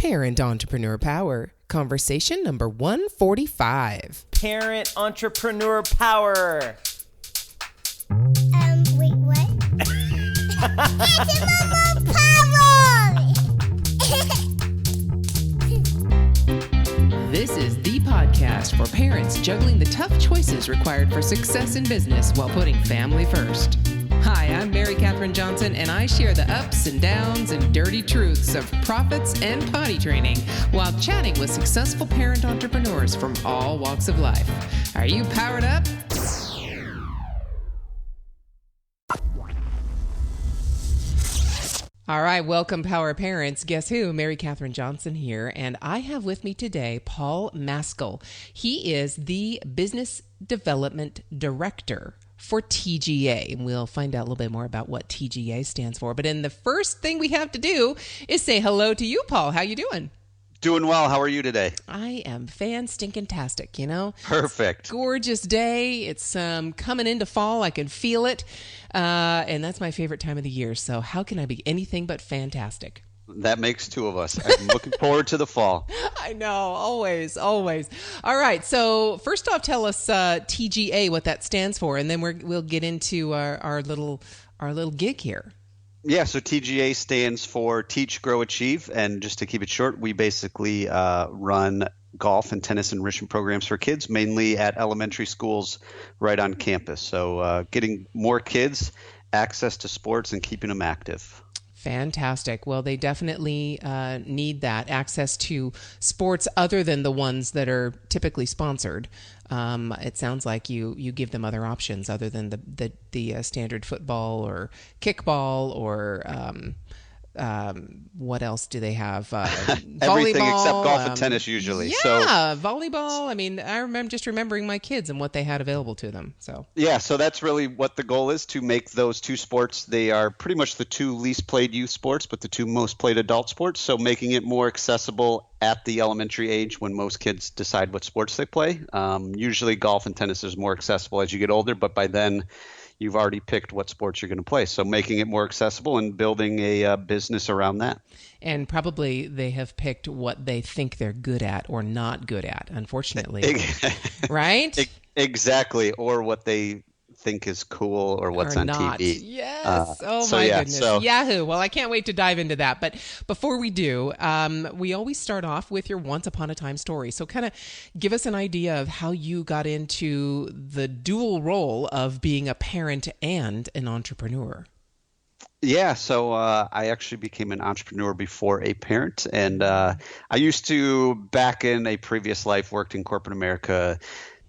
Parent Entrepreneur Power, conversation number 145. Parent Entrepreneur Power. Wait, what? Entrepreneur Power! This is the podcast for parents juggling the tough choices required for success in business while putting family first. Hi, I'm Mary Catherine Johnson, and I share the ups and downs and dirty truths of profits and potty training while chatting with successful parent entrepreneurs from all walks of life. Are you powered up? All right, welcome, Power Parents. Guess who? Mary Catherine Johnson here, and I have with me today Paul Maskill. He is the Business Development Director for TGA, and we'll find out a little bit more about what TGA stands for. But then the first thing we have to do is say hello to you, Paul. How you doing? Doing well. How are you today? I am fan-stinking-tastic, you know? Perfect. Gorgeous day. It's coming into fall. I can feel it. And that's my favorite time of the year. So how can I be anything but fantastic? That makes two of us. I'm looking forward to the fall. I know. Always, always. All right. So first off, tell us TGA, what that stands for, and then we'll get into our little gig here. Yeah, so TGA stands for Teach, Grow, Achieve. And just to keep it short, we basically run golf and tennis enrichment programs for kids, mainly at elementary schools right on campus. So getting more kids access to sports and keeping them active. Fantastic. Well, they definitely need that access to sports other than the ones that are typically sponsored. It sounds like you give them other options other than the standard football or kickball or what else do they have? Everything Volleyball, except golf and tennis usually. Yeah, volleyball. I mean, I remember just remembering my kids and what they had available to them. So that's really what the goal is, to make those two sports. They are pretty much the two least played youth sports, but the two most played adult sports. So making it more accessible at the elementary age when most kids decide what sports they play. Usually golf and tennis is more accessible as you get older, but by then you've already picked what sports you're going to play. So making it more accessible and building a business around that. And probably they have picked what they think they're good at or not good at, unfortunately. Right? Exactly. Or what they think is cool or what's on not. TV. Yes. Goodness. Yahoo. Well, I can't wait to dive into that. But before we do, we always start off with your once upon a time story. So kind of give us an idea of how you got into the dual role of being a parent and an entrepreneur. Yeah, so I actually became an entrepreneur before a parent. And I used to, back in a previous life, worked in corporate America,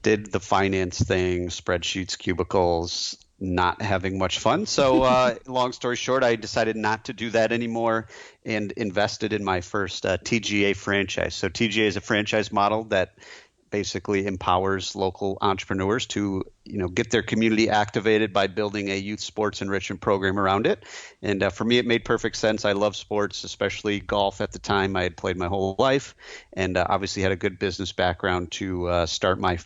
did the finance thing, spreadsheets, cubicles, not having much fun. So long story short, I decided not to do that anymore and invested in my first TGA franchise. So TGA is a franchise model that basically empowers local entrepreneurs to, get their community activated by building a youth sports enrichment program around it. And for me, it made perfect sense. I love sports, especially golf at the time. I had played my whole life and obviously had a good business background to start my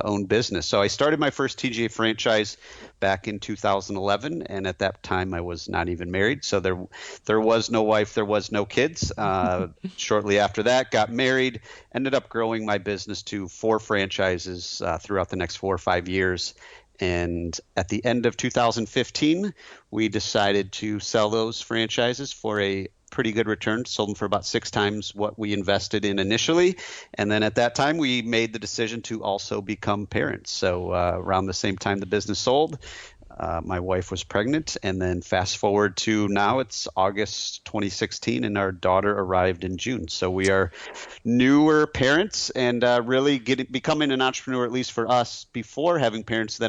own business. So I started my first TGA franchise back in 2011. And at that time, I was not even married. So there was no wife, there was no kids. Shortly after that, got married, ended up growing my business to 4 franchises throughout the next 4 or 5 years. And at the end of 2015, we decided to sell those franchises for a pretty good return, sold them for about 6 times what we invested in initially. And then at that time, we made the decision to also become parents. So around the same time the business sold, my wife was pregnant, and then fast forward to now, it's August 2016, and our daughter arrived in June. So we are newer parents, and really becoming an entrepreneur, at least for us, before having parents,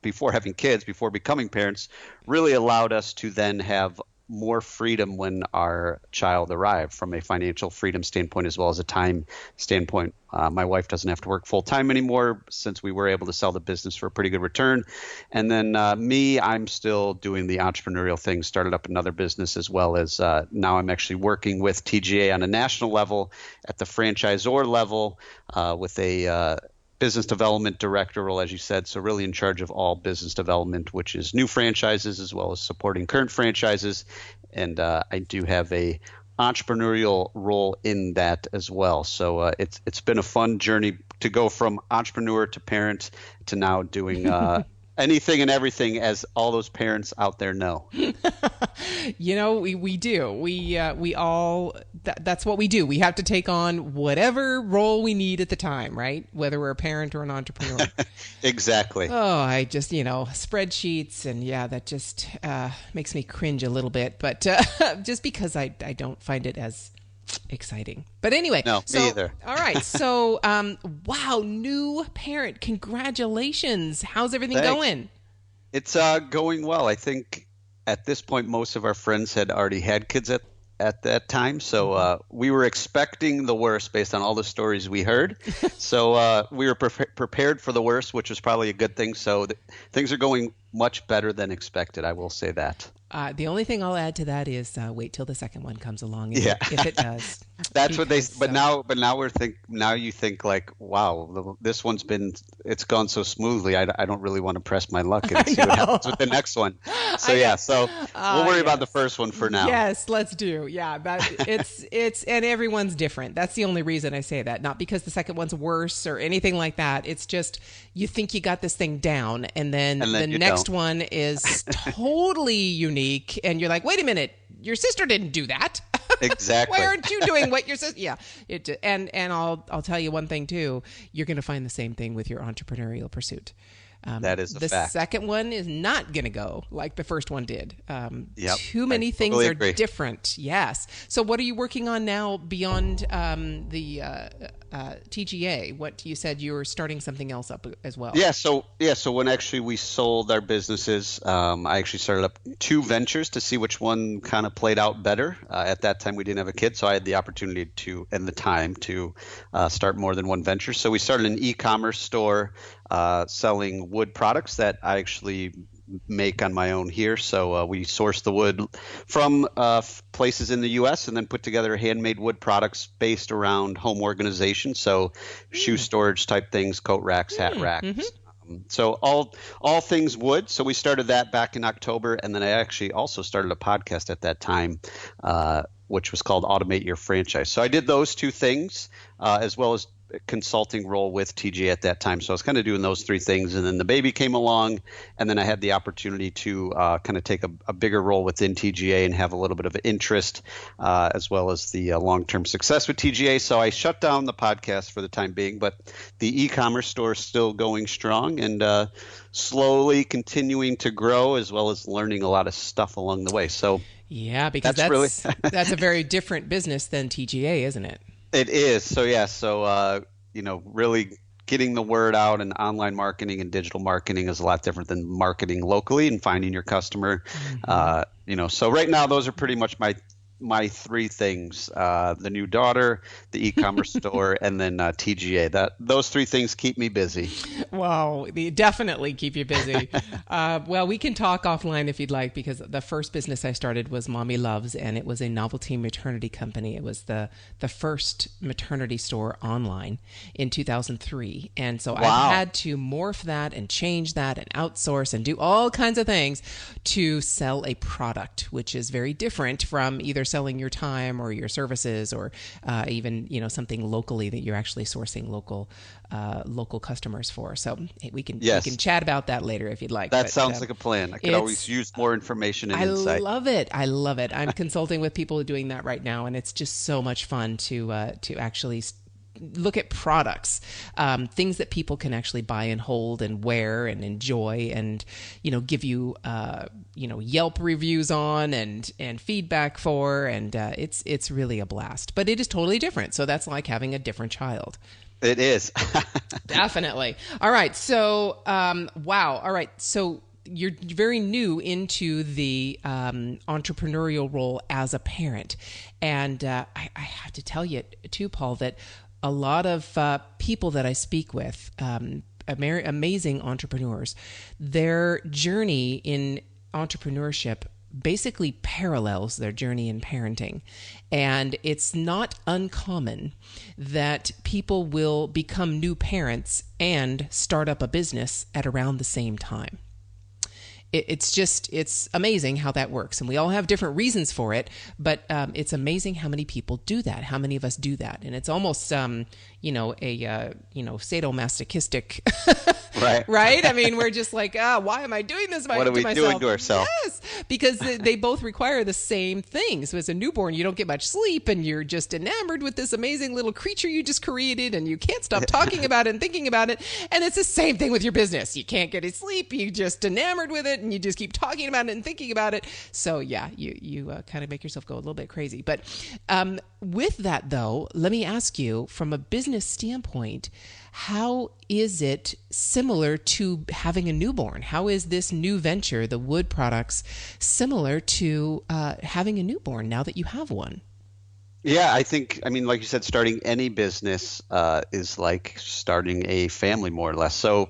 before having kids, before becoming parents, really allowed us to then have more freedom when our child arrived, from a financial freedom standpoint as well as a time standpoint. My wife doesn't have to work full time anymore since we were able to sell the business for a pretty good return. And then I'm still doing the entrepreneurial thing, started up another business, as well as now I'm actually working with TGA on a national level at the franchisor level with a business development director role, as you said. So really in charge of all business development, which is new franchises as well as supporting current franchises. And I do have a entrepreneurial role in that as well. So it's been a fun journey to go from entrepreneur to parent to now doing anything and everything, as all those parents out there know. We do. We all, that's what we do. We have to take on whatever role we need at the time, right? Whether we're a parent or an entrepreneur. Exactly. Oh, I just, spreadsheets, and that just makes me cringe a little bit, but just because I don't find it as exciting. But anyway. No, me either. All right. So, wow, new parent. Congratulations. How's everything going? It's going well. I think at this point, most of our friends had already had kids at that time. So we were expecting the worst based on all the stories we heard. So we were prepared for the worst, which was probably a good thing. So things are going much better than expected. I will say that. The only thing I'll add to that is wait till the second one comes along. If it does. That's what they. But now now you think like, wow, this one's it's gone so smoothly. I don't really want to press my luck and see what happens with the next one. So so we'll worry about the first one for now. Yes, let's do. Yeah, it's and everyone's different. That's the only reason I say that. Not because the second one's worse or anything like that. It's just you think you got this thing down, and then the next one is totally unique, and you're like, wait a minute, your sister didn't do that. Exactly. Why aren't you doing what your sister? Yeah. And I'll tell you one thing too. You're going to find the same thing with your entrepreneurial pursuit. That is a fact. The second one is not going to go like the first one did. Too many things totally are agree. Different. Yes. So what are you working on now beyond the TGA? What you said you were starting something else up as well. So when actually we sold our businesses, I actually started up 2 ventures to see which one kind of played out better. At that time, we didn't have a kid, so I had the opportunity and the time to start more than one venture. So we started an e-commerce store selling wood products that I actually make on my own here. So we source the wood from places in the U.S. and then put together handmade wood products based around home organization. So shoe storage type things, coat racks, hat racks. So all things wood. So we started that back in October, and then I actually also started a podcast at that time, which was called Automate Your Franchise. So I did those 2 things, as well as consulting role with TGA at that time. So I was kind of doing those 3 things, and then the baby came along, and then I had the opportunity to kind of take a bigger role within TGA and have a little bit of interest, as well as the long-term success with TGA. So I shut down the podcast for the time being, but the e-commerce store is still going strong and slowly continuing to grow, as well as learning a lot of stuff along the way. So yeah, because that's a very different business than TGA, isn't it? It is. So really getting the word out, and online marketing and digital marketing is a lot different than marketing locally and finding your customer. So right now those are pretty much my 3 things: the new daughter, the e-commerce store, and then TGA. Those 3 things keep me busy. Wow, they definitely keep you busy. Well, we can talk offline if you'd like, because the first business I started was Mommy Loves, and it was a novelty maternity company. It was the first maternity store online in 2003, and so I had to morph that and change that and outsource and do all kinds of things to sell a product, which is very different from either selling your time or your services, or even something locally that you're actually sourcing local customers for. So we can chat about that later if you'd like. That sounds like a plan. I could always use more information and insight. I love it. I'm consulting with people doing that right now, and it's just so much fun to actually look at products, things that people can actually buy and hold and wear and enjoy, and give you Yelp reviews on and feedback for, and it's really a blast. But it is totally different. So that's like having a different child. It is. Definitely. All right. So wow. All right. So you're very new into the entrepreneurial role as a parent, and I have to tell you too, Paul, that a lot of people that I speak with, amazing entrepreneurs, their journey in entrepreneurship basically parallels their journey in parenting. And it's not uncommon that people will become new parents and start up a business at around the same time. it's amazing how that works. And we all have different reasons for it, but it's amazing how many people do that, how many of us do that. And it's almost, sadomasochistic, right? I mean, we're just like, why am I doing this? What are we doing to ourselves? Yes, because they both require the same thing. So as a newborn, you don't get much sleep and you're just enamored with this amazing little creature you just created and you can't stop talking about it and thinking about it. And it's the same thing with your business. You can't get any sleep. You're just enamored with it and you just keep talking about it and thinking about it. So yeah, you kind of make yourself go a little bit crazy. But with that though, let me ask you from a business standpoint, how is it similar to having a newborn? How is this new venture, the wood products, similar to having a newborn now that you have one? Yeah, I mean, like you said, starting any business is like starting a family, more or less. So,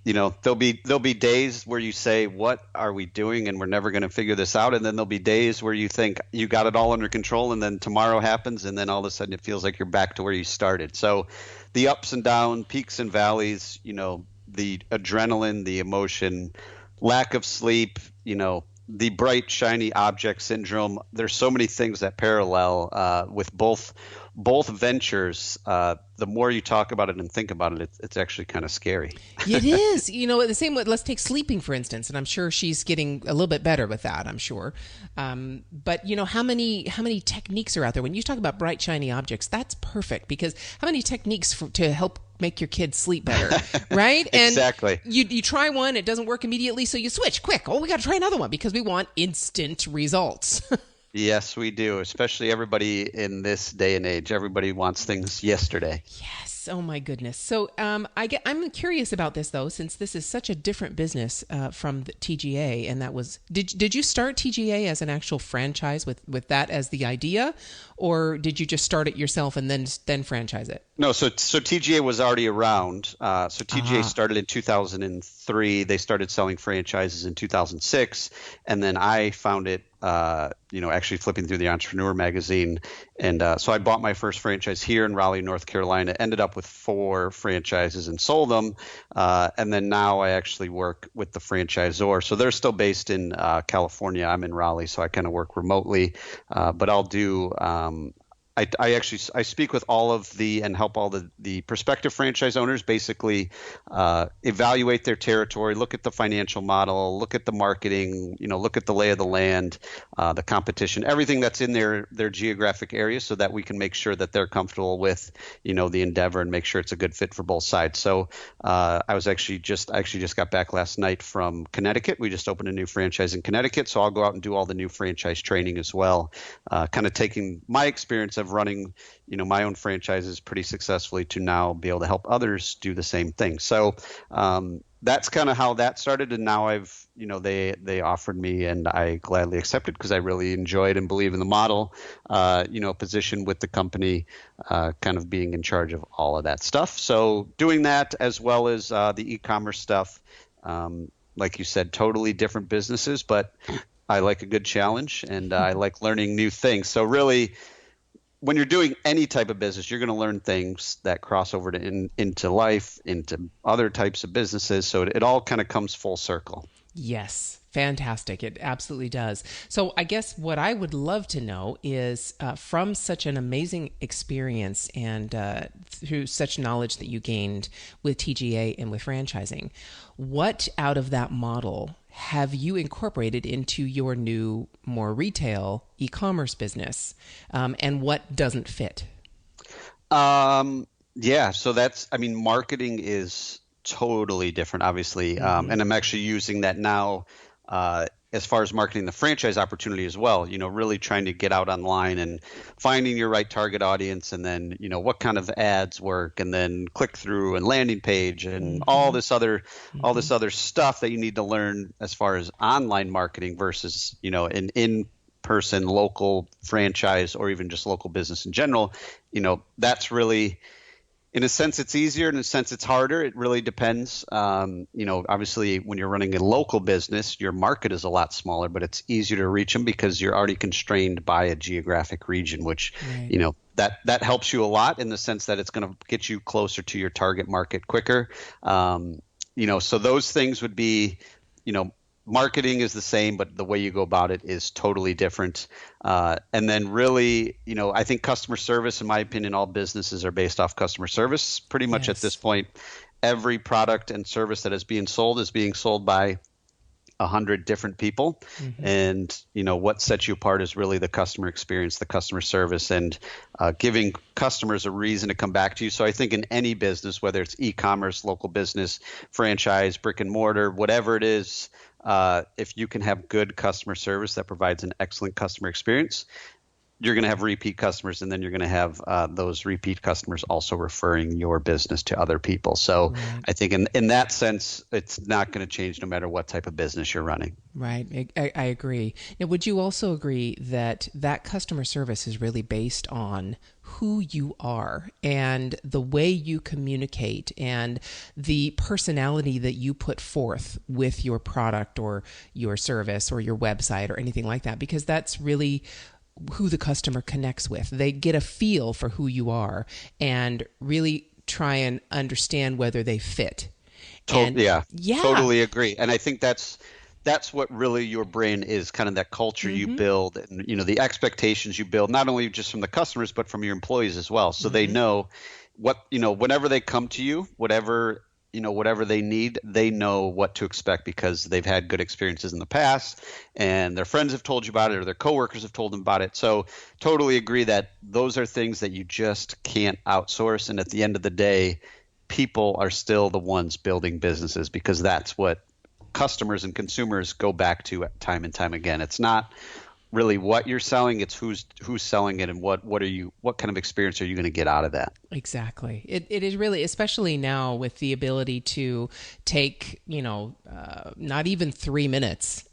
there'll be days where you say, what are we doing? And we're never going to figure this out. And then there'll be days where you think you got it all under control. And then tomorrow happens. And then all of a sudden it feels like you're back to where you started. So the ups and downs, peaks and valleys, the adrenaline, the emotion, lack of sleep, the bright, shiny object syndrome. There's so many things that parallel with both ventures. The more you talk about it and think about it, it's actually kind of scary. It is. The same way, let's take sleeping, for instance, and I'm sure she's getting a little bit better with that, I'm sure. But, how many techniques are out there? When you talk about bright, shiny objects, that's perfect because how many techniques to help make your kids sleep better, right? And exactly. You try one, it doesn't work immediately, so you switch quick. Oh, we got to try another one because we want instant results. Yes, we do. Especially everybody in this day and age. Everybody wants things yesterday. Yes. Oh my goodness. So I'm curious about this though, since this is such a different business from the TGA, and that was did you start TGA as an actual franchise with that as the idea, or did you just start it yourself and then franchise it? No, so TGA was already around. So TGA started in 2003. They started selling franchises in 2006, and then I found it. Actually flipping through the Entrepreneur magazine. And so I bought my first franchise here in Raleigh, North Carolina, ended up with 4 franchises and sold them. And then now I actually work with the franchisor. So they're still based in California. I'm in Raleigh, so I kind of work remotely. But I'll do I speak with all of and help all the prospective franchise owners basically evaluate their territory, look at the financial model, look at the marketing, look at the lay of the land, the competition, everything that's in their geographic area, so that we can make sure that they're comfortable with the endeavor and make sure it's a good fit for both sides. So I just got back last night from Connecticut. We just opened a new franchise in Connecticut, so I'll go out and do all the new franchise training as well, kind of taking my experience of running my own franchises pretty successfully to now be able to help others do the same thing. So that's kind of how that started, and now I've they offered me and I gladly accepted because I really enjoyed and believe in the model, position with the company, kind of being in charge of all of that stuff. So doing that as well as the e-commerce stuff, like you said, totally different businesses, but I like a good challenge and I like learning new things. So really, when you're doing any type of business, you're going to learn things that cross over into life, into other types of businesses. So it all kind of comes full circle. Yes. Fantastic. It absolutely does. So I guess what I would love to know is from such an amazing experience and through such knowledge that you gained with TGA and with franchising, what out of that model have you incorporated into your new, more retail e-commerce business, and what doesn't fit? Yeah, so marketing is totally different, obviously, and I'm actually using that now as far as marketing the franchise opportunity as well, really trying to get out online and finding your right target audience, and then, what kind of ads work, and then click through and landing page and all this other stuff that you need to learn as far as online marketing versus, an in-person local franchise or even just local business in general. That's really, in a sense, it's easier. In a sense, it's harder. It really depends. Obviously, when you're running a local business, your market is a lot smaller, but it's easier to reach them because you're already constrained by a geographic region, which, right. That helps you a lot in the sense that it's going to get you closer to your target market quicker. So those things would be, marketing is the same, but the way you go about it is totally different. And then really, I think customer service, in my opinion, all businesses are based off customer service. Pretty much at this point, every product and service that is being sold by 100 different people. And what sets you apart is really the customer experience, the customer service, and giving customers a reason to come back to you. So I think in any business, whether it's e-commerce, local business, franchise, brick and mortar, whatever it is, if you can have good customer service that provides an excellent customer experience, you're going to have repeat customers, and then you're going to have those repeat customers also referring your business to other people. So I think in that sense, it's not going to change no matter what type of business you're running. Right. I agree. Now, would you also agree that customer service is really based on who you are and the way you communicate and the personality that you put forth with your product or your service or your website or anything like that? Because that's really who the customer connects with. They get a feel for who you are and really try and understand whether they fit. Totally agree. And I think that's what really your brand is, kind of that culture you build, and the expectations you build, not only just from the customers but from your employees as well. So they know whenever they come to you, whatever they need, they know what to expect because they've had good experiences in the past and their friends have told you about it or their coworkers have told them about it. So totally agree that those are things that you just can't outsource. And at the end of the day, people are still the ones building businesses because that's what customers and consumers go back to time and time again. It's not really what you're selling, it's who's selling it and what kind of experience are you going to get out of that. Exactly. It is really, especially now with the ability to take, not even 3 minutes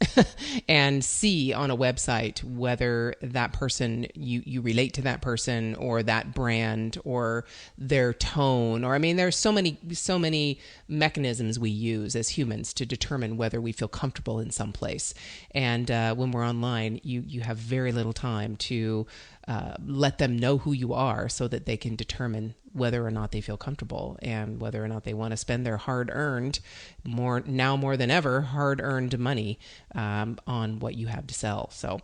and see on a website whether that person, you relate to that person or that brand or their tone, or there's so many mechanisms we use as humans to determine whether we feel comfortable in some place. And when we're online, you have very little time to let them know who you are so that they can determine whether or not they feel comfortable and whether or not they want to spend their hard-earned, more than ever, hard-earned money on what you have to sell. So,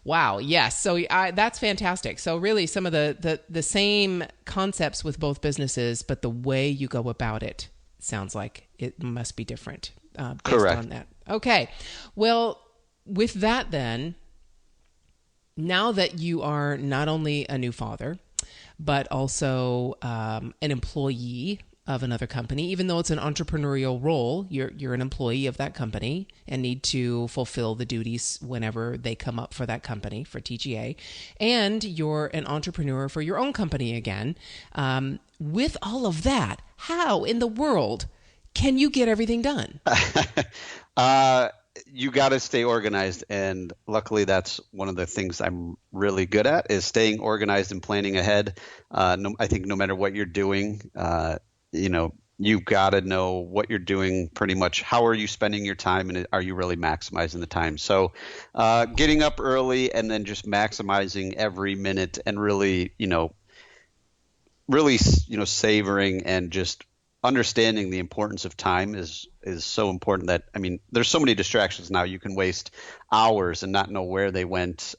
wow, yes. So that's fantastic. So really some of the same concepts with both businesses, but the way you go about it sounds like it must be different based Correct. on that. Okay. Well, with that then, now that you are not only a new father, but also an employee of another company, even though it's an entrepreneurial role, you're an employee of that company and need to fulfill the duties whenever they come up for that company, for TGA, and you're an entrepreneur for your own company again. With all of that, how in the world can you get everything done? You got to stay organized, and luckily that's one of the things I'm really good at is staying organized and planning ahead. I think no matter what you're doing, you've got to know what you're doing pretty much. How are you spending your time, and are you really maximizing the time? So getting up early and then just maximizing every minute and really savoring and just understanding the importance of time is so important that, there's so many distractions now. You can waste hours and not know where they went.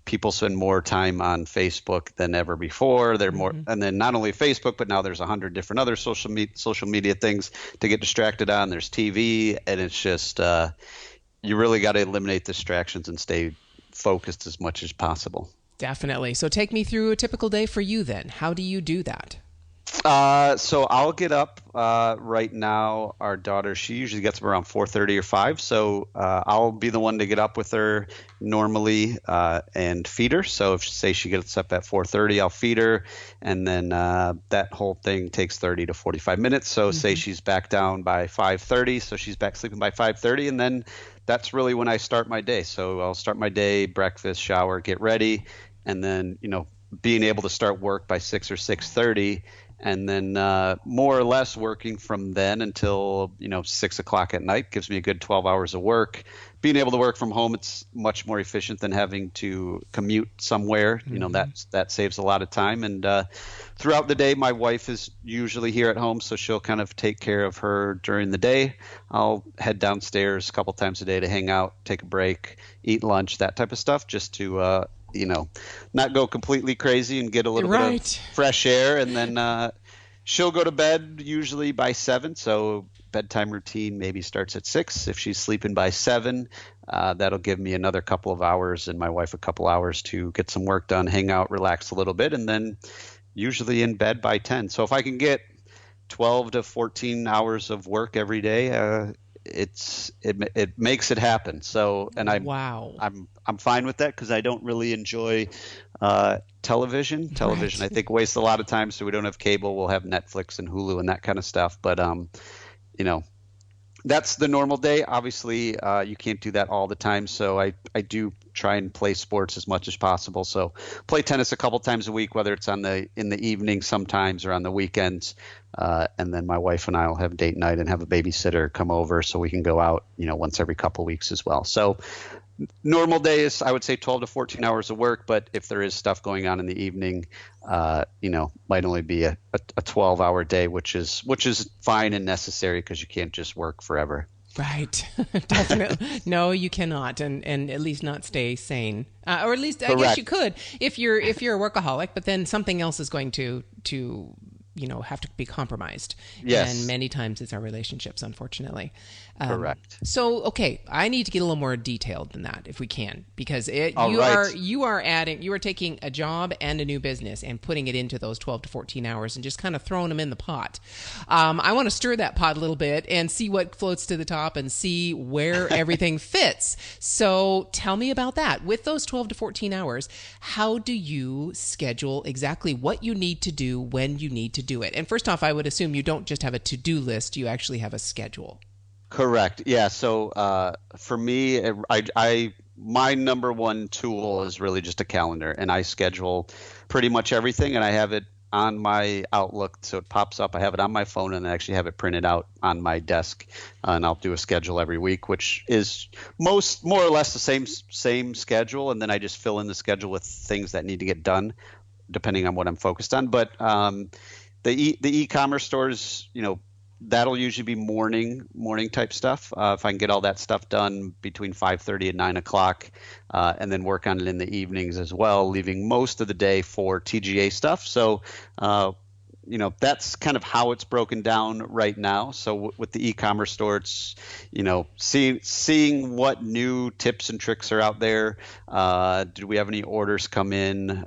People spend more time on Facebook than ever before. They're more, and then not only Facebook, but now there's 100 different other social media things to get distracted on. There's TV, and it's just, you really got to eliminate distractions and stay focused as much as possible. Definitely. So take me through a typical day for you then. How do you do that? So I'll get up right now. Our daughter, she usually gets up around 4:30 or 5. So I'll be the one to get up with her normally and feed her. So if say she gets up at 4:30, I'll feed her, and then that whole thing takes 30 to 45 minutes. So say she's back down by 5:30, so she's back sleeping by 5:30, and then that's really when I start my day. So I'll start my day, breakfast, shower, get ready, and then being able to start work by 6 or 6:30. And then more or less working from then until 6 o'clock at night gives me a good 12 hours of work. being able to work from home, it's much more efficient than having to commute somewhere. That saves a lot of time. And throughout the day, my wife is usually here at home, so she'll kind of take care of her during the day. I'll head downstairs a couple times a day to hang out, take a break, eat lunch, that type of stuff, just to not go completely crazy and get a little bit of fresh air. And then she'll go to bed usually by 7. So bedtime routine maybe starts at 6. If she's sleeping by 7, that'll give me another couple of hours and my wife a couple hours to get some work done, hang out, relax a little bit, and then usually in bed by 10. So if I can get 12 to 14 hours of work every day, it makes it happen. So, and I'm fine with that because I don't really enjoy television. Television, I think, wastes a lot of time. So we don't have cable. We'll have Netflix and Hulu and that kind of stuff. But that's the normal day. Obviously, you can't do that all the time. So I do try and play sports as much as possible. So play tennis a couple times a week, whether it's in the evening sometimes or on the weekends. And then my wife and I will have date night and have a babysitter come over so we can go out, once every couple weeks as well. So normal day is, I would say, 12 to 14 hours of work. But if there is stuff going on in the evening, might only be a 12-hour day, which is fine and necessary because you can't just work forever. Right. Definitely. No, you cannot. And at least not stay sane. Or at least I guess you could if you're a workaholic, but then something else is going to have to be compromised. Yes. And many times it's our relationships, unfortunately. Correct. So, okay, I need to get a little more detailed than that if we can, because you are taking a job and a new business and putting it into those 12 to 14 hours and just kind of throwing them in the pot. I want to stir that pot a little bit and see what floats to the top and see where everything fits. So tell me about that. With those 12 to 14 hours, how do you schedule exactly what you need to do when you need to do it? And first off, I would assume you don't just have a to-do list, you actually have a schedule. Correct. Yeah. So for me, my number one tool is really just a calendar, and I schedule pretty much everything, and I have it on my Outlook, so it pops up. I have it on my phone, and I actually have it printed out on my desk, and I'll do a schedule every week, which is more or less the same schedule, and then I just fill in the schedule with things that need to get done, depending on what I'm focused on. But the e-commerce stores, that'll usually be morning type stuff. If I can get all that stuff done between 5:30 and 9 o'clock, and then work on it in the evenings as well, leaving most of the day for TGA stuff. So, that's kind of how it's broken down right now. So with the e-commerce store, it's, seeing what new tips and tricks are out there. Do we have any orders come in?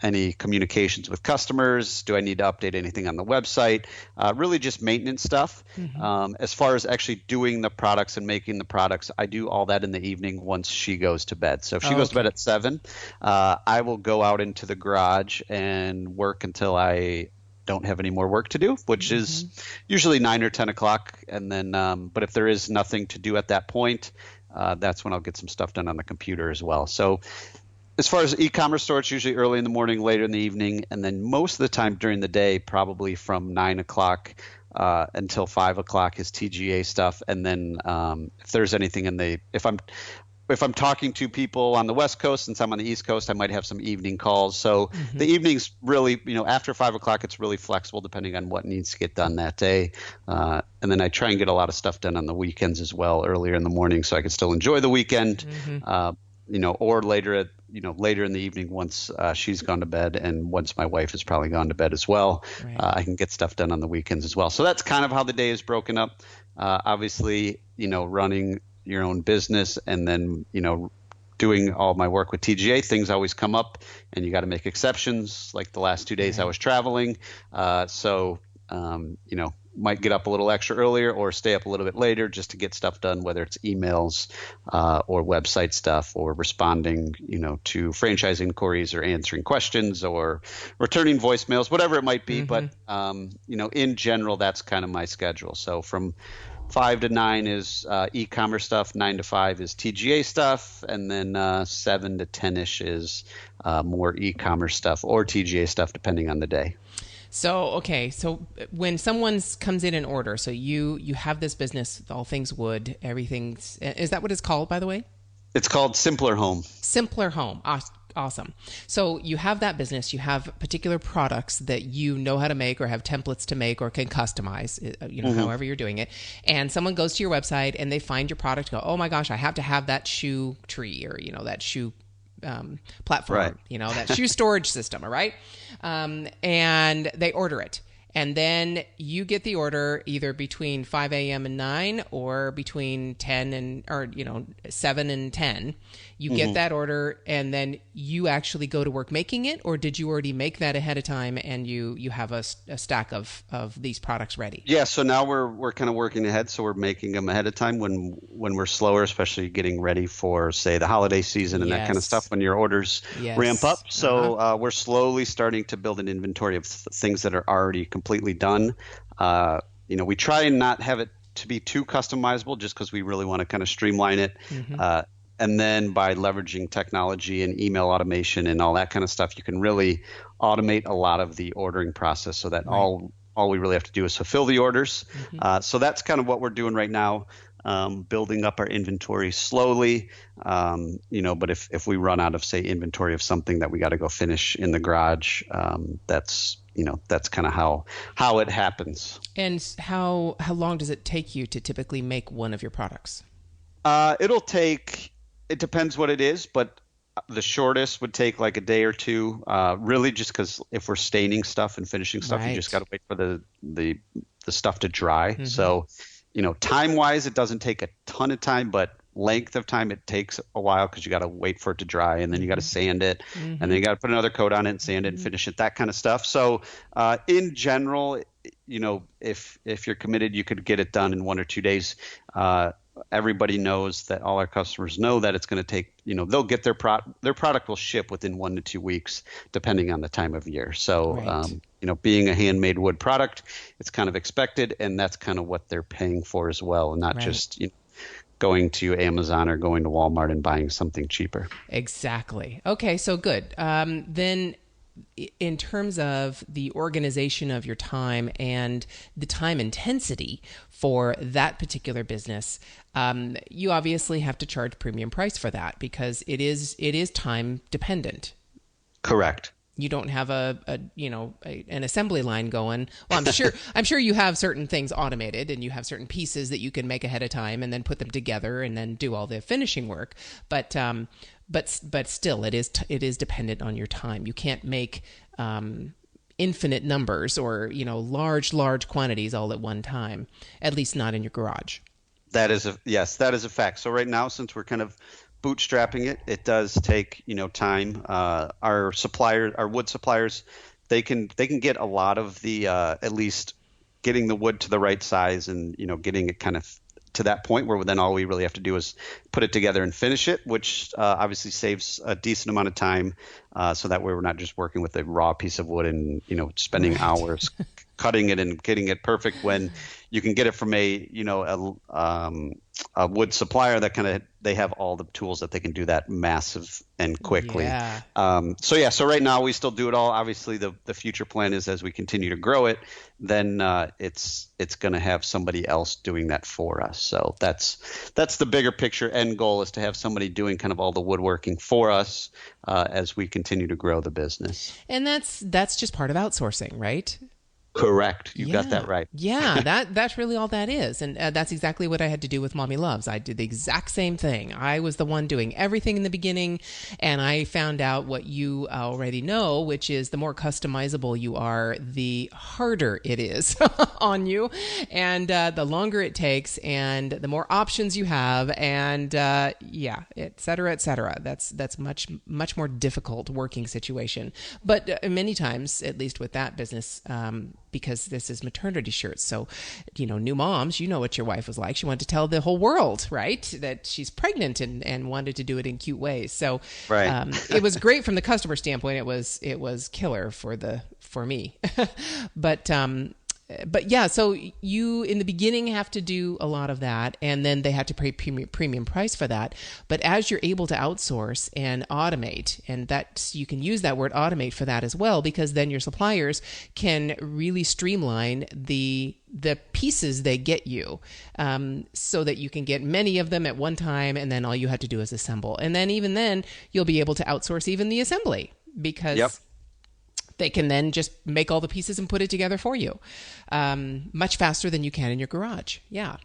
Any communications with customers? Do I need to update anything on the website? Really just maintenance stuff. Mm-hmm. As far as actually doing the products and making the products, I do all that in the evening once she goes to bed. So if she goes to bed at 7, I will go out into the garage and work until I don't have any more work to do, which is usually 9 or 10 o'clock. And then, but if there is nothing to do at that point, that's when I'll get some stuff done on the computer as well. So as far as e-commerce store, it's usually early in the morning, later in the evening. And then most of the time during the day, probably from 9 o'clock until 5 o'clock is TGA stuff. And then if there's anything if I'm talking to people on the West Coast, since I'm on the East Coast, I might have some evening calls. So the evenings really, after 5 o'clock, it's really flexible depending on what needs to get done that day. And then I try and get a lot of stuff done on the weekends as well, earlier in the morning, so I can still enjoy the weekend. Or later in the evening once she's gone to bed, and once my wife has probably gone to bed as well. Right. I can get stuff done on the weekends as well. So that's kind of how the day is broken up. Obviously, running your own business and then, doing all my work with TGA, things always come up and you got to make exceptions. Like the last 2 days I was traveling. Might get up a little extra earlier or stay up a little bit later just to get stuff done, whether it's emails or website stuff or responding, to franchise inquiries or answering questions or returning voicemails, whatever it might be. But, in general, that's kind of my schedule. So from 5 to 9 is e-commerce stuff, 9 to 5 is TGA stuff, and then 7 to 10-ish is more e-commerce stuff or TGA stuff, depending on the day. So, okay. So when someone comes in and order, so you have this business, all things wood, everything's, is that what it's called, by the way? It's called Simpler Home. Simpler Home. Awesome. So you have that business, you have particular products that you know how to make or have templates to make or can customize, however you're doing it. And someone goes to your website and they find your product, go, oh my gosh, I have to have that shoe tree or, that shoe platform, right. That shoe storage system. All right. And they order it. And then you get the order either between 5 a.m. and 9 or between 7 and 10. You get that order and then you actually go to work making it, or did you already make that ahead of time and you have a stack of these products ready? Yeah, so now we're kind of working ahead, so we're making them ahead of time when we're slower, especially getting ready for, say, the holiday season and that kind of stuff when your orders ramp up. So we're slowly starting to build an inventory of things that are already completely done. We try and not have it to be too customizable just because we really want to kind of streamline it. And then by leveraging technology and email automation and all that kind of stuff, you can really automate a lot of the ordering process so that all we really have to do is fulfill the orders. So that's kind of what we're doing right now, building up our inventory slowly. But if we run out of, say, inventory of something that we got to go finish in the garage, that's kind of how it happens. And how long does it take you to typically make one of your products? It depends what it is, but the shortest would take like a day or two, really just because if we're staining stuff and finishing stuff, you just got to wait for the stuff to dry. So, time-wise, it doesn't take a ton of time, but length of time, it takes a while because you got to wait for it to dry and then you got to sand it and then you got to put another coat on it and sand it and finish it, that kind of stuff. So in general, if you're committed, you could get it done in 1 or 2 days. Everybody knows that, all our customers know that it's going to take, they'll get their product will ship within 1 to 2 weeks, depending on the time of year. So, being a handmade wood product, it's kind of expected, and that's kind of what they're paying for as well, and not just, going to Amazon or going to Walmart and buying something cheaper. Exactly. Okay, so good. Then in terms of the organization of your time and the time intensity for that particular business, you obviously have to charge premium price for that because it is time dependent. Correct. You don't have an assembly line going. Well, I'm sure you have certain things automated and you have certain pieces that you can make ahead of time and then put them together and then do all the finishing work. But still, it is dependent on your time. You can't make infinite numbers or large quantities all at one time. Our least not in your garage. That is a fact. So right now, since we're kind of bootstrapping it does take time. Our wood suppliers, they can get a lot of the at least getting the wood to the right size and getting it kind of to that point where then all we really have to do is put it together and finish it, which obviously saves a decent amount of time, so that way we're not just working with a raw piece of wood and spending hours cutting it and getting it perfect when you can get it from a wood supplier that they have all the tools that they can do that massive and quickly. So right now we still do it all. Obviously the future plan is as we continue to grow it, then it's going to have somebody else doing that for us. So that's the bigger picture end goal, is to have somebody doing kind of all the woodworking for us as we continue to grow the business. And that's just part of outsourcing, right? Correct. You got that right. Yeah, that's really all that is. And that's exactly what I had to do with Mommy Loves. I did the exact same thing. I was the one doing everything in the beginning, and I found out what you already know, which is the more customizable you are, the harder it is on you, and the longer it takes, and the more options you have, and et cetera, et cetera. That's much more difficult working situation. But many times, at least with that business, because this is maternity shirts. So, new moms, what your wife was like. She wanted to tell the whole world, right, that she's pregnant and wanted to do it in cute ways. So it was great from the customer standpoint. It was killer for me. But but yeah, so you in the beginning have to do a lot of that, and then they have to pay premium price for that. But as you're able to outsource and automate, and that you can use that word automate for that as well, because then your suppliers can really streamline the pieces they get you, so that you can get many of them at one time, and then all you have to do is assemble. And then even then, you'll be able to outsource even the assembly, because they can then just make all the pieces and put it together for you, much faster than you can in your garage. Yeah.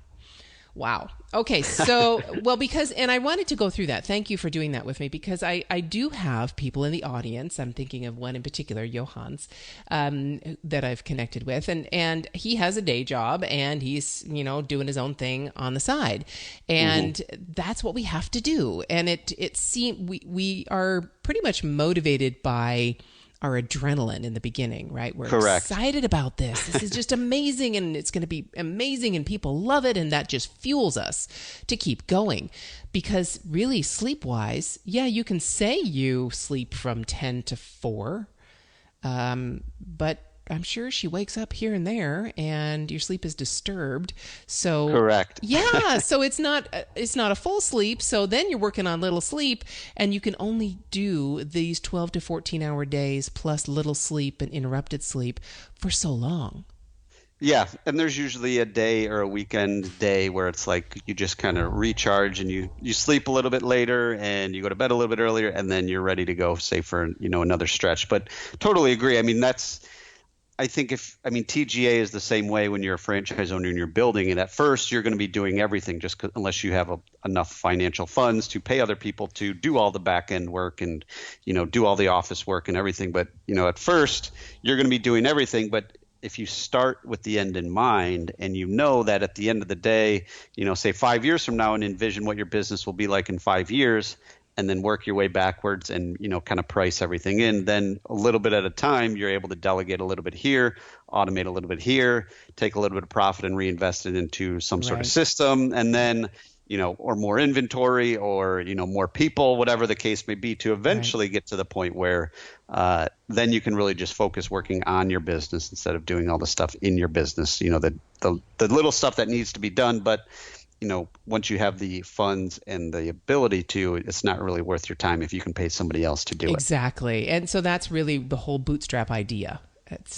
Wow. Okay. So, and I wanted to go through that. Thank you for doing that with me, because I do have people in the audience. I'm thinking of one in particular, Johannes, that I've connected with, and he has a day job, and he's, doing his own thing on the side. And that's what we have to do. And it seems we are pretty much motivated by our adrenaline in the beginning, right? We're excited about this. This is just amazing, and it's going to be amazing, and people love it, and that just fuels us to keep going. Because really, sleep-wise, you can say you sleep from 10 to 4, but I'm sure she wakes up here and there, and your sleep is disturbed. So correct. So it's not a full sleep. So then you're working on little sleep, and you can only do these 12 to 14 hour days plus little sleep and interrupted sleep for so long. Yeah, and there's usually a day or a weekend day where it's like you just kind of recharge, and you sleep a little bit later, and you go to bed a little bit earlier, and then you're ready to go, say, for another stretch. But totally agree. I mean, TGA is the same way when you're a franchise owner and you're building it. At first, you're going to be doing everything unless you have enough financial funds to pay other people to do all the back end work and, do all the office work and everything. But, at first, you're going to be doing everything. But if you start with the end in mind, and that at the end of the day, say 5 years from now, and envision what your business will be like in 5 years, and then work your way backwards and, kind of price everything in, then a little bit at a time, you're able to delegate a little bit here, automate a little bit here, take a little bit of profit and reinvest it into some sort of system. And then, or more inventory, or, more people, whatever the case may be, to eventually get to the point where then you can really just focus working on your business instead of doing all the stuff in your business, the little stuff that needs to be done. But once you have the funds and the ability to, it's not really worth your time if you can pay somebody else to do it. Exactly. And so that's really the whole bootstrap idea.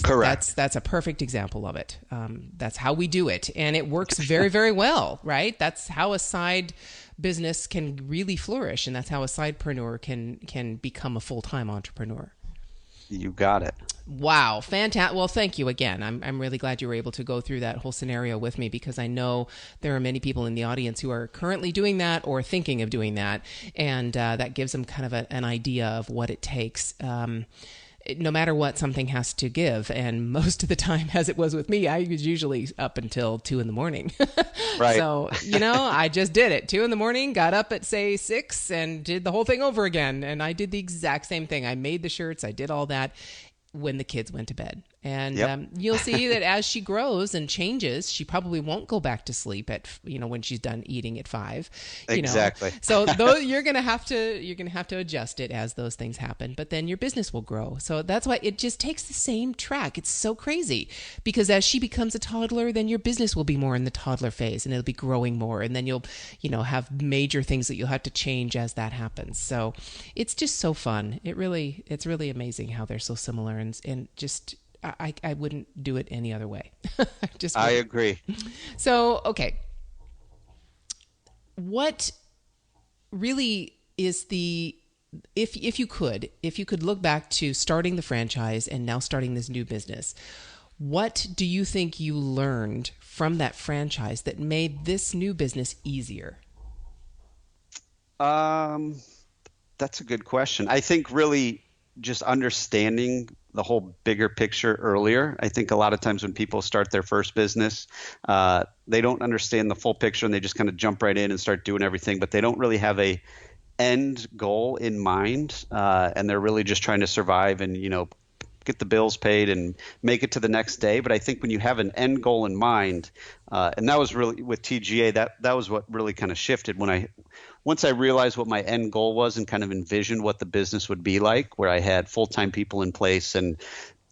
Correct. That's a perfect example of it. That's how we do it. And it works very, very well, right? That's how a side business can really flourish. And that's how a sidepreneur can become a full-time entrepreneur. You got it. Wow. Fantastic. Well, thank you again. I'm really glad you were able to go through that whole scenario with me, because I know there are many people in the audience who are currently doing that or thinking of doing that. And that gives them kind of an idea of what it takes. No matter what, something has to give. And most of the time, as it was with me, I was usually up until 2 a.m. Right. So, I just did it. 2 a.m, got up at, say, 6 and did the whole thing over again. And I did the exact same thing. I made the shirts. I did all that when the kids went to bed. And you'll see that as she grows and changes, she probably won't go back to sleep at, when she's done eating at 5. Exactly. So you're gonna have to adjust it as those things happen. But then your business will grow. So that's why it just takes the same track. It's so crazy, because as she becomes a toddler, then your business will be more in the toddler phase, and it'll be growing more. And then you'll have major things that you'll have to change as that happens. So it's just so fun. It's really amazing how they're so similar, and just. I wouldn't do it any other way. I agree. So, okay. What really is if you could look back to starting the franchise and now starting this new business, what do you think you learned from that franchise that made this new business easier? That's a good question. I think really just understanding the whole bigger picture earlier. I think a lot of times when people start their first business, they don't understand the full picture, and they just kind of jump right in and start doing everything, but they don't really have a end goal in mind, and they're really just trying to survive and get the bills paid and make it to the next day. But I think when you have an end goal in mind, and that was really with TGA, that was what really kind of shifted once I realized what my end goal was and kind of envisioned what the business would be like, where I had full-time people in place and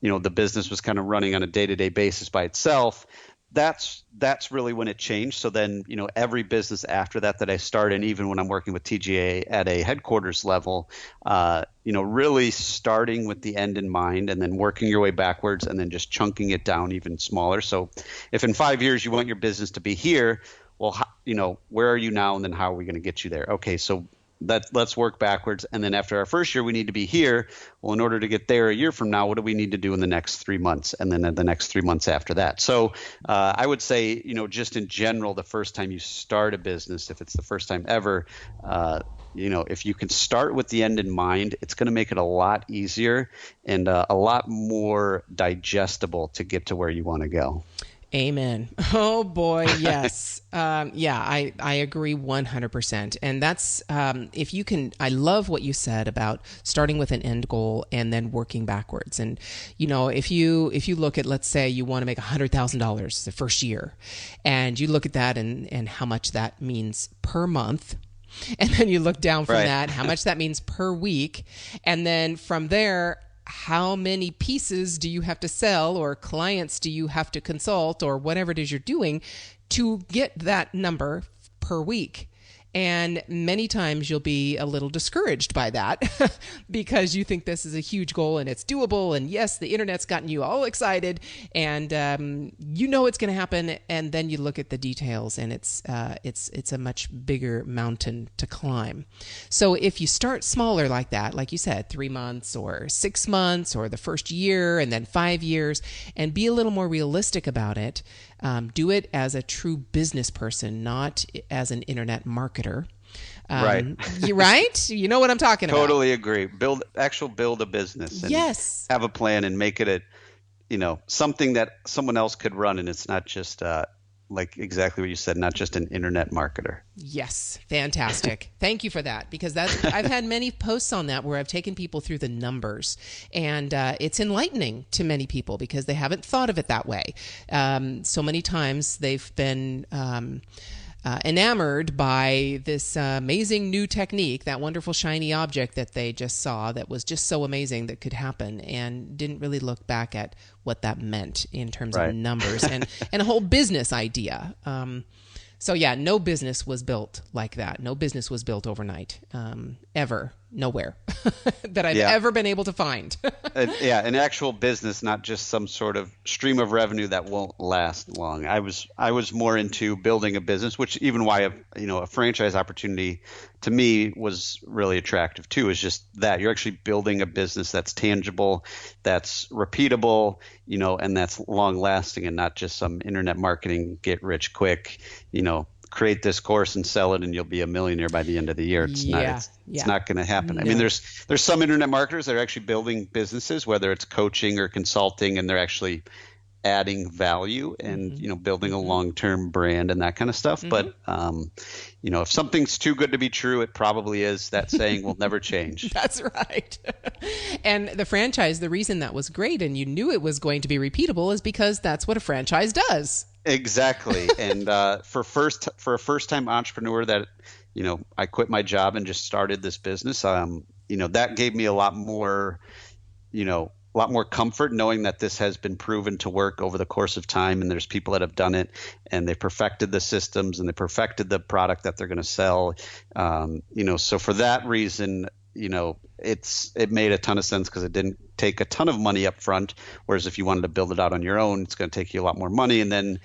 the business was kind of running on a day-to-day basis by itself. That's really when it changed. So then, every business after that I start, and even when I'm working with TGA at a headquarters level, really starting with the end in mind and then working your way backwards and then just chunking it down even smaller. So if in 5 years you want your business to be here, well, where are you now? And then how are we going to get you there? Okay, so let's work backwards. And then after our first year, we need to be here. Well, in order to get there a year from now, what do we need to do in the next 3 months? And then the next 3 months after that. So I would say, just in general, the first time you start a business, if it's the first time ever, if you can start with the end in mind, it's going to make it a lot easier and a lot more digestible to get to where you want to go. Amen. Oh boy, yes. I agree 100%. And that's, if you can, I love what you said about starting with an end goal and then working backwards. And, if you look at, let's say you want to make $100,000 the first year, and you look at that and how much that means per month. And then you look down from that, how much that means per week. And then from there, how many pieces do you have to sell or clients do you have to consult or whatever it is you're doing to get that number per week? And many times you'll be a little discouraged by that because you think this is a huge goal and it's doable. And yes, the internet's gotten you all excited and it's going to happen. And then you look at the details and it's a much bigger mountain to climb. So if you start smaller like that, like you said, 3 months or 6 months or the first year and then 5 years, and be a little more realistic about it, do it as a true business person, not as an internet marketer. Right. Right? You know what I'm talking about. Totally agree. Build a business. And yes. Have a plan and make it something that someone else could run, and it's not just like exactly what you said, not just an internet marketer. Yes. Fantastic. Thank you for that, because I've had many posts on that where I've taken people through the numbers, and it's enlightening to many people because they haven't thought of it that way. So many times they've been enamored by this amazing new technique, that wonderful shiny object that they just saw that was just so amazing that could happen, and didn't really look back at what that meant in terms of numbers and a whole business idea. So yeah, no business was built like that. No business was built overnight, ever, nowhere that I've ever been able to find. An actual business, not just some sort of stream of revenue that won't last long. I was more into building a business, which even why a franchise opportunity to me was really attractive too, is just that you're actually building a business that's tangible, that's repeatable, and that's long lasting, and not just some internet marketing get rich quick, create this course and sell it and you'll be a millionaire by the end of the year. It's not going to happen. No. I mean, there's some internet marketers that are actually building businesses, whether it's coaching or consulting, and they're actually adding value and building a long-term brand and that kind of stuff. But if something's too good to be true, it probably is. That saying will never change. That's right. And the franchise, the reason that was great and you knew it was going to be repeatable is because that's what a franchise does. Exactly. And for a first-time entrepreneur that, I quit my job and just started this business, that gave me a lot more comfort knowing that this has been proven to work over the course of time, and there's people that have done it and they perfected the systems and they perfected the product that they're going to sell. So for that reason, it made a ton of sense because it didn't take a ton of money up front. Whereas if you wanted to build it out on your own, it's going to take you a lot more money. And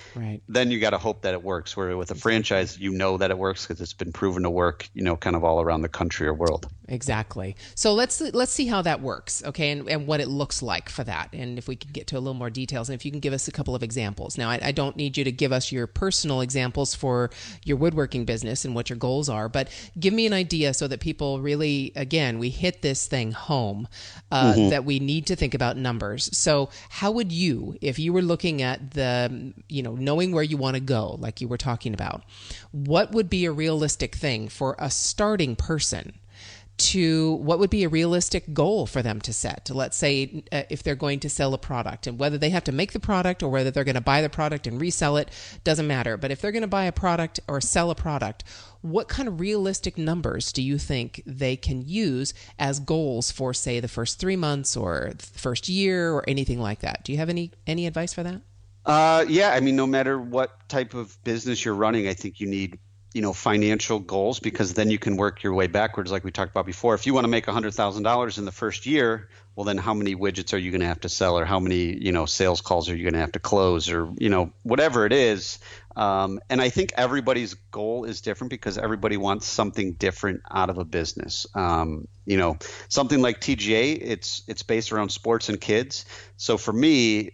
then you got to hope that it works. Where with a franchise, that it works because it's been proven to work, kind of all around the country or world. Exactly. So let's see how that works. Okay. And what it looks like for that. And if we can get to a little more details, and if you can give us a couple of examples. Now, I don't need you to give us your personal examples for your woodworking business and what your goals are, but give me an idea so that people really, again, we hit this thing home, that we need to think about numbers. So how would you, if you were looking at the, knowing where you want to go, like you were talking about, what would be a realistic thing for a starting person to what would be a realistic goal for them to set. Let's say if they're going to sell a product, and whether they have to make the product or whether they're going to buy the product and resell it, doesn't matter. But if they're going to buy a product or sell a product, what kind of realistic numbers do you think they can use as goals for, say, the first 3 months or the first year or anything like that? Do you have any advice for that? Yeah, I mean, no matter what type of business you're running, I think you need, financial goals, because then you can work your way backwards, like we talked about before. If you want to make $100,000 in the first year, well, then how many widgets are you going to have to sell, or how many, sales calls are you going to have to close, or, whatever it is. And I think everybody's goal is different because everybody wants something different out of a business. Something like TGA, it's based around sports and kids. So for me,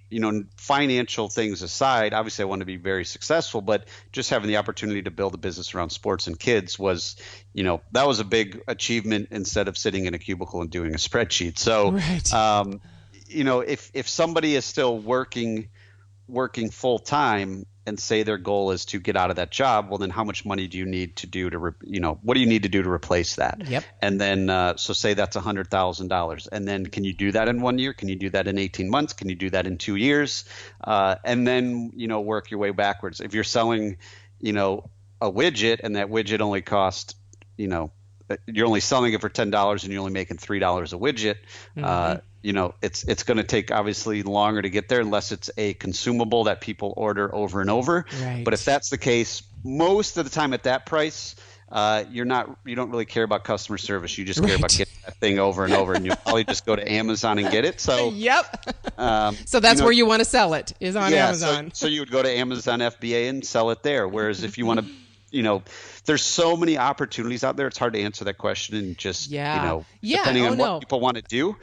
financial things aside, obviously I want to be very successful, but just having the opportunity to build a business around sports and kids was, that was a big achievement instead of sitting in a cubicle and doing a spreadsheet. So, right. If somebody is still working full time and say their goal is to get out of that job, well, then how much money do you need to do to, what do you need to do to replace that? Yep. And then, so say that's $100,000. And then can you do that in 1 year? Can you do that in 18 months? Can you do that in 2 years? And then, work your way backwards. If you're selling, a widget and that widget only cost, you're only selling it for $10 and you're only making $3 a widget, it's going to take obviously longer to get there unless it's a consumable that people order over and over. Right. But if that's the case, most of the time at that price, you don't really care about customer service. You just care about getting that thing over and over, and you'll probably just go to Amazon and get it. So yep. So that's where you want to sell it, is on Amazon. So you would go to Amazon FBA and sell it there. Whereas if you want to, there's so many opportunities out there. It's hard to answer that question and just, depending on what people want to do.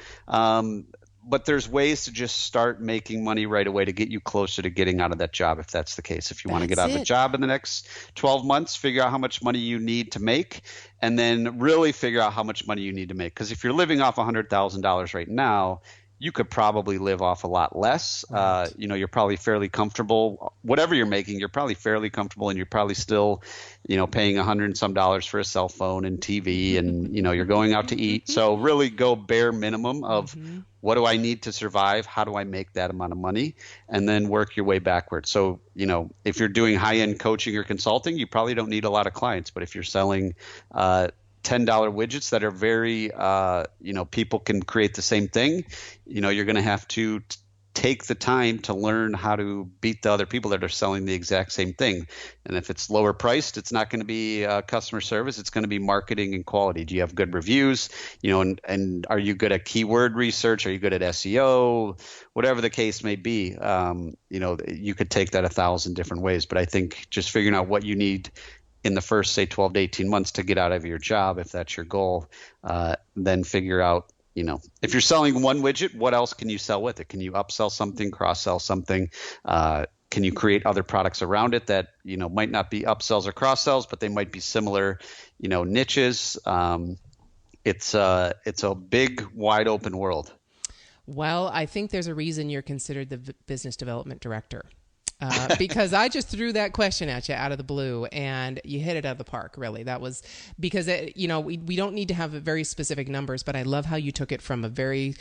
But there's ways to just start making money right away to get you closer to getting out of that job, if that's the case. If you want to get out of the job in the next 12 months, figure out how much money you need to make, and then really figure out how much money you need to make. Because if you're living off $100,000 right now, you could probably live off a lot less. Right. You're probably fairly comfortable. Whatever you're making, you're probably fairly comfortable, and you're probably still, paying $100 and some for a cell phone and TV, and you're going out to eat. So really go bare minimum of what do I need to survive? How do I make that amount of money? And then work your way backwards. So if you're doing high-end coaching or consulting, you probably don't need a lot of clients. But if you're selling $10 widgets that are very, people can create the same thing, you're going to have to take the time to learn how to beat the other people that are selling the exact same thing. And if it's lower priced, it's not going to be customer service. It's going to be marketing and quality. Do you have good reviews? And are you good at keyword research? Are you good at SEO? Whatever the case may be, you could take that 1,000 different ways. But I think just figuring out what you need in the first, say, 12 to 18 months to get out of your job, if that's your goal, then figure out, if you're selling one widget, what else can you sell with it? Can you upsell something, cross-sell something? Can you create other products around it that, might not be upsells or cross-sells, but they might be similar, niches? It's a big, wide open world. Well, I think there's a reason you're considered the business development director. Because I just threw that question at you out of the blue, and you hit it out of the park, really. That was because, we don't need to have very specific numbers, but I love how you took it from a very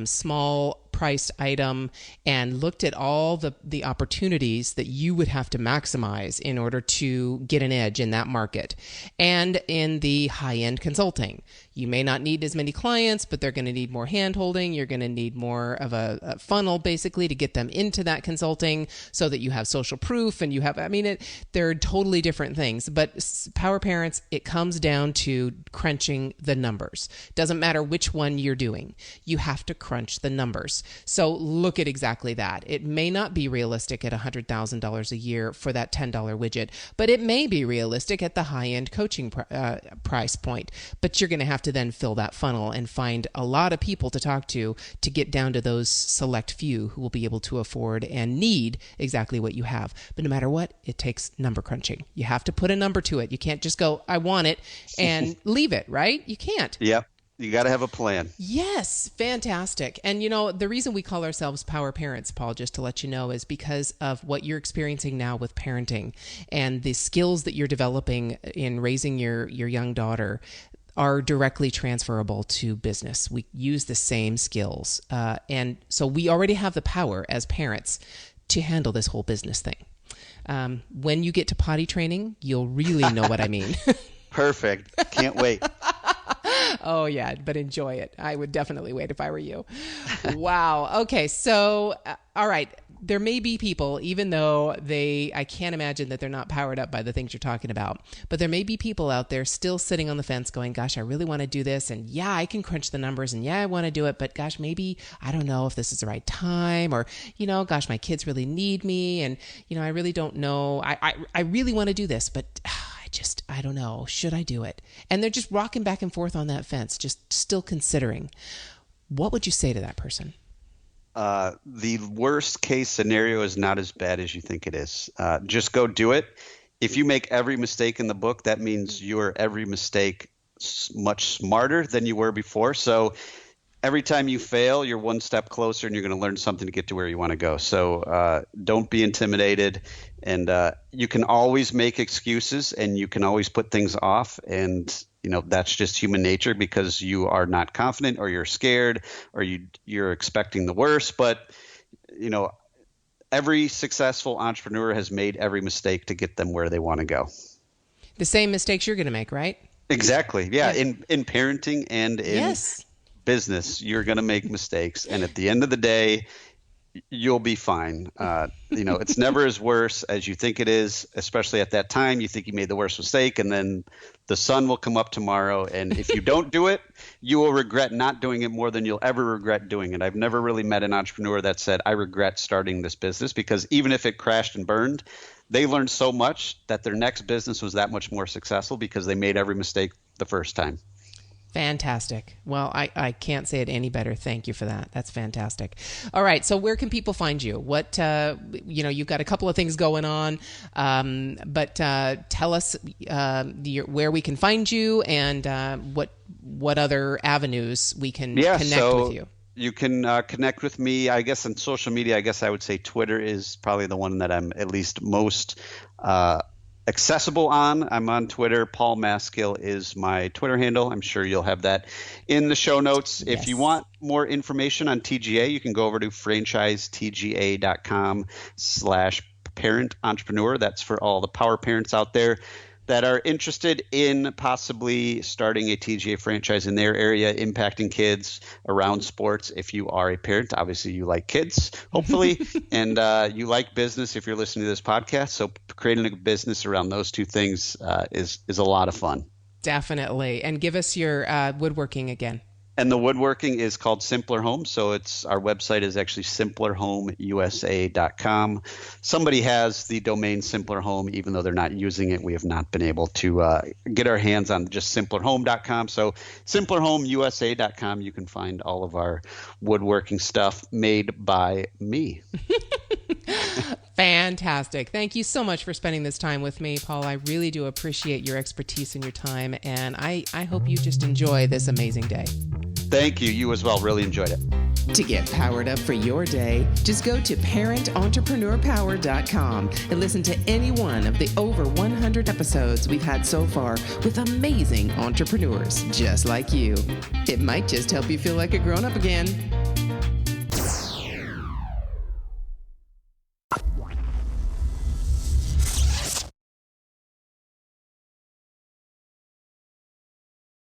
small priced item and looked at all the opportunities that you would have to maximize in order to get an edge in that market. And in the high-end consulting, you may not need as many clients, but they're going to need more hand-holding. You're going to need more of a funnel, basically, to get them into that consulting so that you have social proof and you have, they're totally different things. But Power Parents, it comes down to crunching the numbers. Doesn't matter which one you're doing. You have to crunch the numbers. So look at exactly that. It may not be realistic at $100,000 a year for that $10 widget, but it may be realistic at the high-end coaching price point. But you're going to have to then fill that funnel and find a lot of people to talk to get down to those select few who will be able to afford and need exactly what you have. But no matter what, it takes number crunching. You have to put a number to it. You can't just go, I want it, and leave it, right? You can't. Yep. You got to have a plan. Yes. Fantastic. And, the reason we call ourselves Power Parents, Paul, just to let you know, is because of what you're experiencing now with parenting and the skills that you're developing in raising your young daughter. are directly transferable to business. We use the same skills. And so we already have the power as parents to handle this whole business thing. When you get to potty training, you'll really know what I mean. Perfect. Can't wait. Oh, yeah, but enjoy it. I would definitely wait if I were you. Wow. Okay, so, all right. There may be people, even though I can't imagine that they're not powered up by the things you're talking about, but there may be people out there still sitting on the fence going, gosh, I really want to do this. And yeah, I can crunch the numbers and yeah, I want to do it, but gosh, maybe I don't know if this is the right time, or, gosh, my kids really need me. And, I really don't know. I really want to do this, but I don't know. Should I do it? And they're just rocking back and forth on that fence, just still considering. What would you say to that person? The worst case scenario is not as bad as you think it is. Just go do it. If you make every mistake in the book, that means you're every mistake much smarter than you were before. So every time you fail, you're one step closer and you're going to learn something to get to where you want to go. So don't be intimidated. And you can always make excuses and you can always put things off. And that's just human nature because you are not confident or you're scared or you're expecting the worst. But, every successful entrepreneur has made every mistake to get them where they want to go. The same mistakes you're going to make, right? Exactly. Yeah. In parenting and in business, you're going to make mistakes. And at the end of the day, you'll be fine. It's never as worse as you think it is, especially at that time. You think you made the worst mistake, and then the sun will come up tomorrow. And if you don't do it, you will regret not doing it more than you'll ever regret doing it. I've never really met an entrepreneur that said, I regret starting this business, because even if it crashed and burned, they learned so much that their next business was that much more successful because they made every mistake the first time. Fantastic. Well, I can't say it any better. Thank you for that. That's fantastic. All right. So where can people find you? What, you've got a couple of things going on, but tell us where we can find you and what other avenues we can connect with you. You can connect with me, I guess, on social media. I guess I would say Twitter is probably the one that I'm at least most accessible on. I'm on Twitter. Paul Maskill is my Twitter handle. I'm sure you'll have that in the show notes. Yes. If you want more information on TGA, you can go over to franchisetga.com/parent entrepreneur. That's for all the power parents out there that are interested in possibly starting a TGA franchise in their area, impacting kids around sports. If you are a parent, obviously you like kids, hopefully, and you like business if you're listening to this podcast. So creating a business around those two things is a lot of fun. Definitely. And give us your woodworking again. And the woodworking is called Simpler Home. So our website is actually simplerhomeusa.com. Somebody has the domain Simpler Home, even though they're not using it. We have not been able to get our hands on just simplerhome.com. So simplerhomeusa.com, you can find all of our woodworking stuff made by me. Fantastic. Thank you so much for spending this time with me, Paul. I really do appreciate your expertise and your time, and I hope you just enjoy this amazing day. Thank you. You as well. Really enjoyed it. To get powered up for your day, just go to parententrepreneur.power.com and listen to any one of the over 100 episodes we've had so far with amazing entrepreneurs just like you. It might just help you feel like a grown-up again.